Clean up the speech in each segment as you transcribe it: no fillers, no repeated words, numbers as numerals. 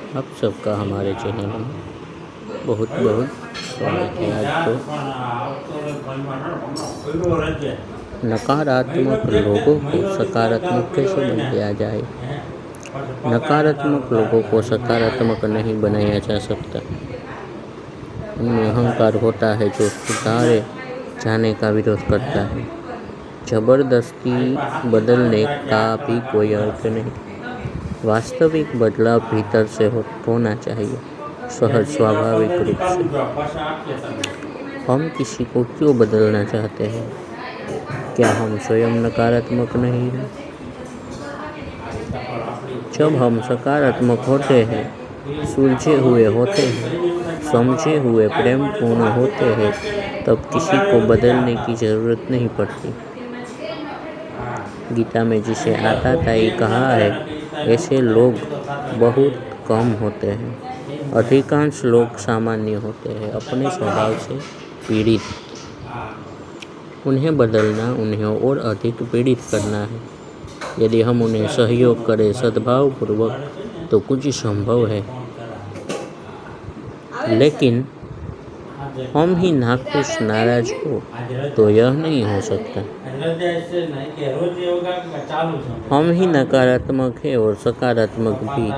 आप सबका हमारे चैनल में बहुत बहुत स्वागत है। आज तो नकारात्मक लोगों को सकारात्मक कैसे बनाया जाए। नकारात्मक लोगों को सकारात्मक नहीं बनाया जा सकता। उनमें अहंकार होता है जो सुधारे जाने का विरोध करता है। जबरदस्ती बदलने का भी कोई अर्थ नहीं। वास्तविक बदलाव भीतर से होना चाहिए, सहज स्वाभाविक रूप से। हम किसी को क्यों बदलना चाहते हैं? क्या हम स्वयं नकारात्मक नहीं हैं? जब हम सकारात्मक होते हैं, सुलझे हुए होते हैं, समझे हुए प्रेमपूर्ण होते हैं, तब किसी को बदलने की जरूरत नहीं पड़ती। गीता में जिसे आताताई कहा है, ऐसे लोग बहुत कम होते हैं। अधिकांश लोग सामान्य होते हैं, अपने स्वभाव से पीड़ित। उन्हें बदलना उन्हें और अधिक पीड़ित करना है। यदि हम उन्हें सहयोग करें सद्भावपूर्वक तो कुछ संभव है, लेकिन हम ही नाखुश नाराज हो तो यह नहीं हो सकता। हम ही नकारात्मक है और सकारात्मक भी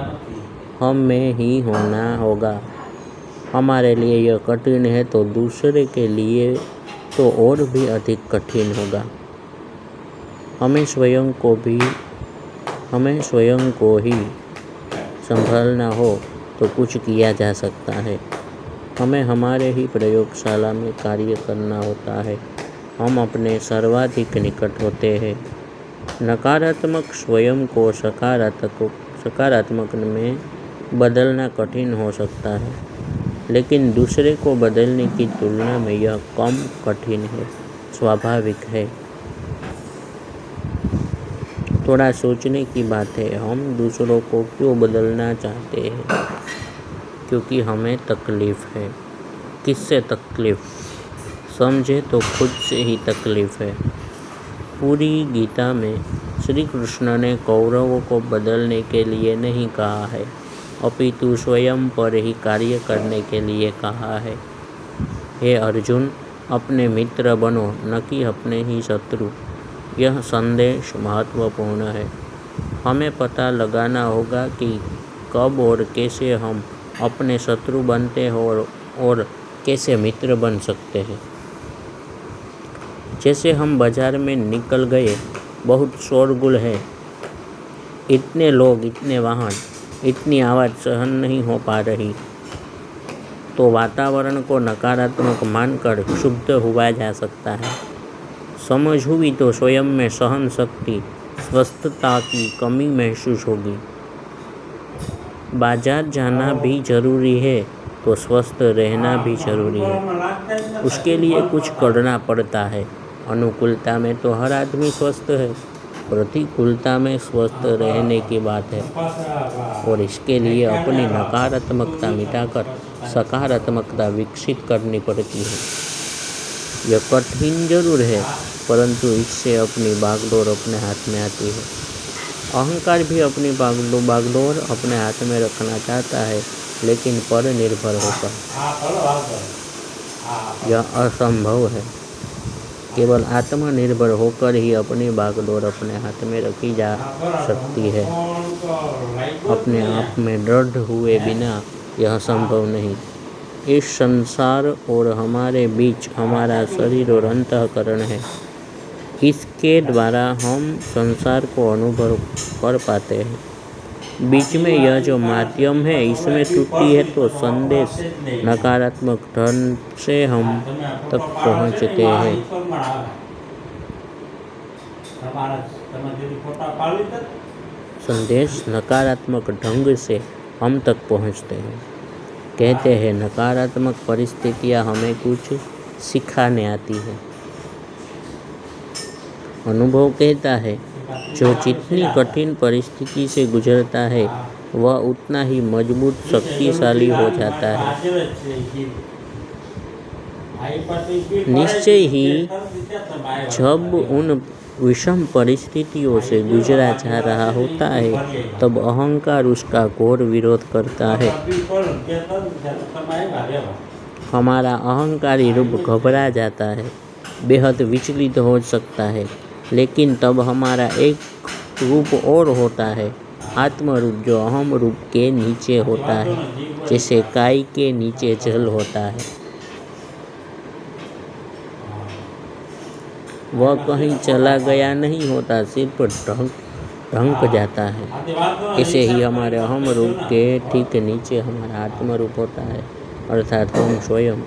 हम में ही होना होगा। हमारे लिए यह कठिन है तो दूसरे के लिए तो और भी अधिक कठिन होगा। हमें स्वयं को ही संभालना हो तो कुछ किया जा सकता है। हमें हमारे ही प्रयोगशाला में कार्य करना होता है। हम अपने सर्वाधिक निकट होते हैं। नकारात्मक स्वयं को सकारात्मक में बदलना कठिन हो सकता है, लेकिन दूसरे को बदलने की तुलना में यह कम कठिन है, स्वाभाविक है। थोड़ा सोचने की बात है, हम दूसरों को क्यों बदलना चाहते हैं? क्योंकि हमें तकलीफ है। किससे तकलीफ? समझे तो खुद से ही तकलीफ है। पूरी गीता में श्री कृष्ण ने कौरवों को बदलने के लिए नहीं कहा है, अपितु स्वयं पर ही कार्य करने के लिए कहा है। हे अर्जुन, अपने मित्र बनो, न कि अपने ही शत्रु। यह संदेश महत्वपूर्ण है। हमें पता लगाना होगा कि कब और कैसे हम अपने शत्रु बनते हैं और कैसे मित्र बन सकते हैं। जैसे हम बाजार में निकल गए, बहुत शोरगुल है, इतने लोग, इतने वाहन, इतनी आवाज़ सहन नहीं हो पा रही, तो वातावरण को नकारात्मक मानकर क्षुब्ध हुआ जा सकता है। समझ हुई तो स्वयं में सहन शक्ति, स्वस्थता की कमी महसूस होगी। बाजार जाना भी जरूरी है तो स्वस्थ रहना भी जरूरी है। उसके लिए कुछ करना पड़ता है। अनुकूलता में तो हर आदमी स्वस्थ है, प्रतिकूलता में स्वस्थ रहने की बात है, और इसके लिए अपनी नकारात्मकता मिटाकर सकारात्मकता विकसित करनी पड़ती है। यह कठिन जरूर है, परंतु इससे अपनी बागडोर अपने हाथ में आती है। अहंकार भी अपनी बागडोर अपने हाथ में रखना चाहता है, लेकिन पर निर्भर होकर यह असंभव है। केवल आत्मनिर्भर होकर ही अपनी बागडोर अपने हाथ में रखी जा सकती है। अपने आप में दृढ़ हुए बिना यह संभव नहीं। इस संसार और हमारे बीच हमारा शरीर और अंतःकरण है। इसके द्वारा हम संसार को अनुभव कर पाते हैं। बीच में यह जो माध्यम है, इसमें त्रुटि है तो संदेश नकारात्मक ढंग से हम तक पहुंचते हैं। संदेश नकारात्मक ढंग से हम तक पहुंचते हैं। कहते हैं नकारात्मक परिस्थितियां हमें कुछ सिखाने आती है। अनुभव कहता है, जो जितनी कठिन परिस्थिति से गुजरता है, वह उतना ही मजबूत, शक्तिशाली हो जाता है। निश्चय ही जब उन विषम परिस्थितियों से गुजरा जा रहा होता है तब अहंकार उसका घोर विरोध करता है। हमारा अहंकारी रूप घबरा जाता है, बेहद विचलित हो सकता है, लेकिन तब हमारा एक रूप और होता है, आत्म रूप, जो अहम रूप के नीचे होता है, जैसे काई के नीचे जल होता है। वह कहीं चला गया नहीं होता, सिर्फ ढंक जाता है। ऐसे ही हमारे अहम रूप के ठीक नीचे हमारा आत्म रूप होता है, अर्थात हम स्वयं।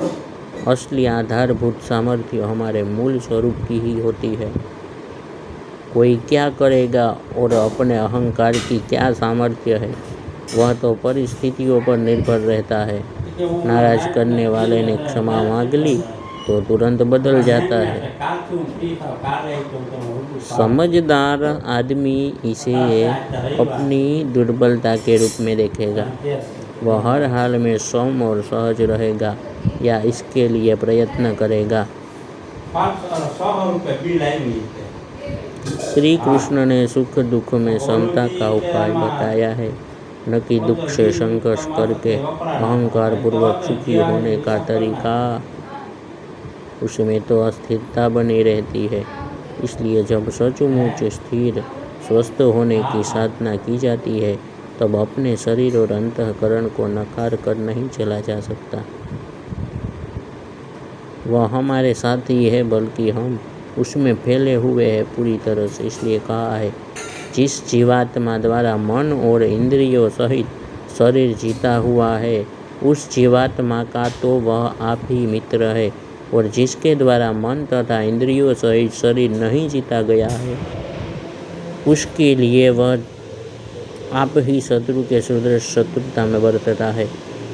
असली आधारभूत सामर्थ्य हमारे मूल स्वरूप की ही होती है। कोई क्या करेगा और अपने अहंकार की क्या सामर्थ्य है, वह तो परिस्थितियों पर निर्भर रहता है। नाराज करने वाले ने क्षमा मांग ली तो तुरंत बदल जाता है। समझदार आदमी इसे अपनी दुर्बलता के रूप में देखेगा। वह हर हाल में सौम और सहज रहेगा या इसके लिए प्रयत्न करेगा। श्री कृष्ण ने सुख दुख में समता का उपाय बताया है, न कि दुख से संघर्ष करके अहंकार पूर्वक सुखी होने का तरीका। उसमें तो अस्थिरता बनी रहती है। इसलिए जब सचमुच स्थिर स्वस्थ होने की साधना की जाती है तब अपने शरीर और अंतःकरण को नकार कर नहीं चला जा सकता। वह हमारे साथ ही है, बल्कि हम उसमें फैले हुए हैं पूरी तरह से। इसलिए कहा है, जिस जीवात्मा द्वारा मन और इंद्रियों सहित शरीर जीता हुआ है, उस जीवात्मा का तो वह आप ही मित्र है, और जिसके द्वारा मन तथा इंद्रियों सहित शरीर नहीं जीता गया है, उसके लिए वह आप ही शत्रु के सदृश शत्रुता में बरतता है।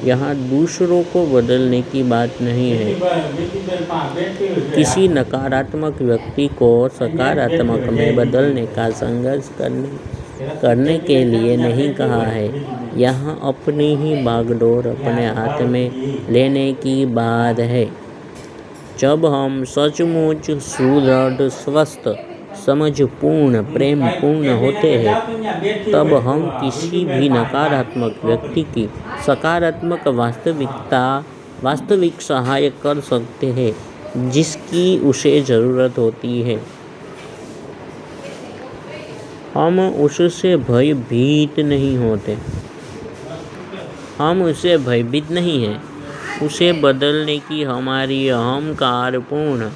यहाँ दूसरों को बदलने की बात नहीं है। किसी नकारात्मक व्यक्ति को सकारात्मक में बदलने का संघर्ष करने के लिए नहीं कहा है। यहाँ अपनी ही बागडोर अपने हाथ में लेने की बात है। जब हम सचमुच सुदृढ़, स्वस्थ, समझपूर्ण, प्रेम पूर्ण होते हैं, तब हम किसी भी नकारात्मक व्यक्ति की सकारात्मक वास्तविक सहायता कर सकते हैं, जिसकी उसे जरूरत होती है। हम उससे भयभीत नहीं होते। हम उससे भयभीत नहीं हैं। उसे बदलने की हमारी अहंकारपूर्ण,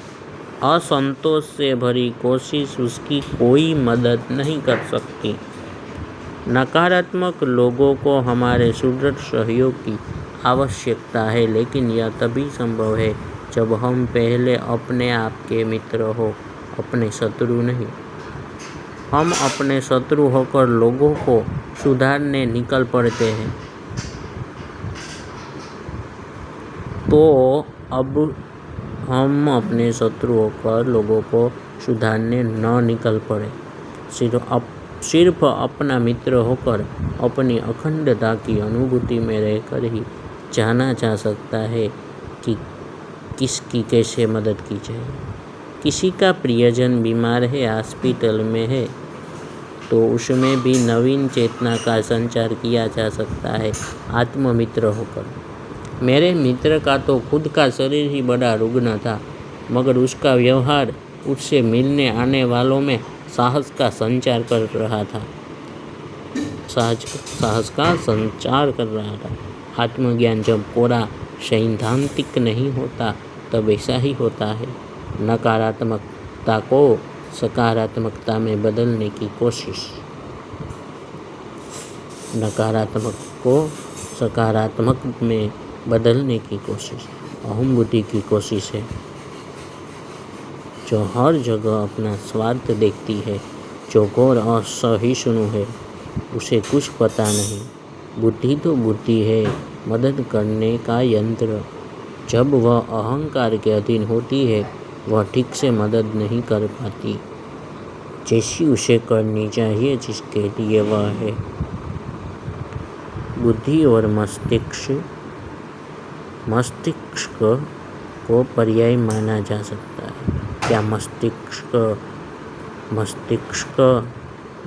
असंतोष से भरी कोशिश उसकी कोई मदद नहीं कर सकती। नकारात्मक लोगों को हमारे सुदृढ़ सहयोग की आवश्यकता है, लेकिन यह तभी संभव है जब हम पहले अपने आप के मित्र हो, अपने शत्रु नहीं। हम अपने शत्रु होकर लोगों को सुधारने निकल पड़ते हैं, तो अब हम अपने शत्रु होकर लोगों को सुधारने न निकल पड़े। सिर्फ अपना मित्र होकर अपनी अखंडता की अनुभूति में रहकर ही जाना जा सकता है कि किसकी कैसे मदद की जाए। किसी का प्रियजन बीमार है, हॉस्पिटल में है, तो उसमें भी नवीन चेतना का संचार किया जा सकता है आत्ममित्र होकर। मेरे मित्र का तो खुद का शरीर ही बड़ा रुग्ण था, मगर उसका व्यवहार उससे मिलने आने वालों में साहस का संचार कर रहा था। आत्मज्ञान जब कोरा सैद्धांतिक नहीं होता, तब ऐसा ही होता है। नकारात्मकता को सकारात्मकता में बदलने की कोशिश, नकारात्मक को सकारात्मक में बदलने की कोशिश अहम बुद्धि की कोशिश है, जो हर जगह अपना स्वार्थ देखती है, जो घोर असहिष्णु है। उसे कुछ पता नहीं। बुद्धि तो बुद्धि है, मदद करने का यंत्र। जब वह अहंकार के अधीन होती है, वह ठीक से मदद नहीं कर पाती, जैसी उसे करनी चाहिए, जिसके लिए वह है। बुद्धि और मस्तिष्क को पर्याय माना जा सकता है। क्या मस्तिष्क मस्तिष्क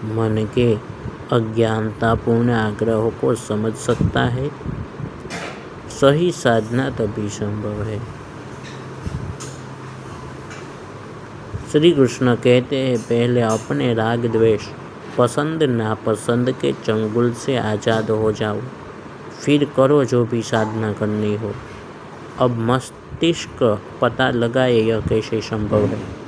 मन के अज्ञानतापूर्ण आग्रहों को समझ सकता है। सही साधना तभी संभव है। श्री कृष्ण कहते हैं, पहले अपने राग द्वेष, पसंद नापसंद के चंगुल से आज़ाद हो जाओ, फिर करो जो भी साधना करनी हो। अब मस्तिष्क पता लगाए यह कैसे संभव है।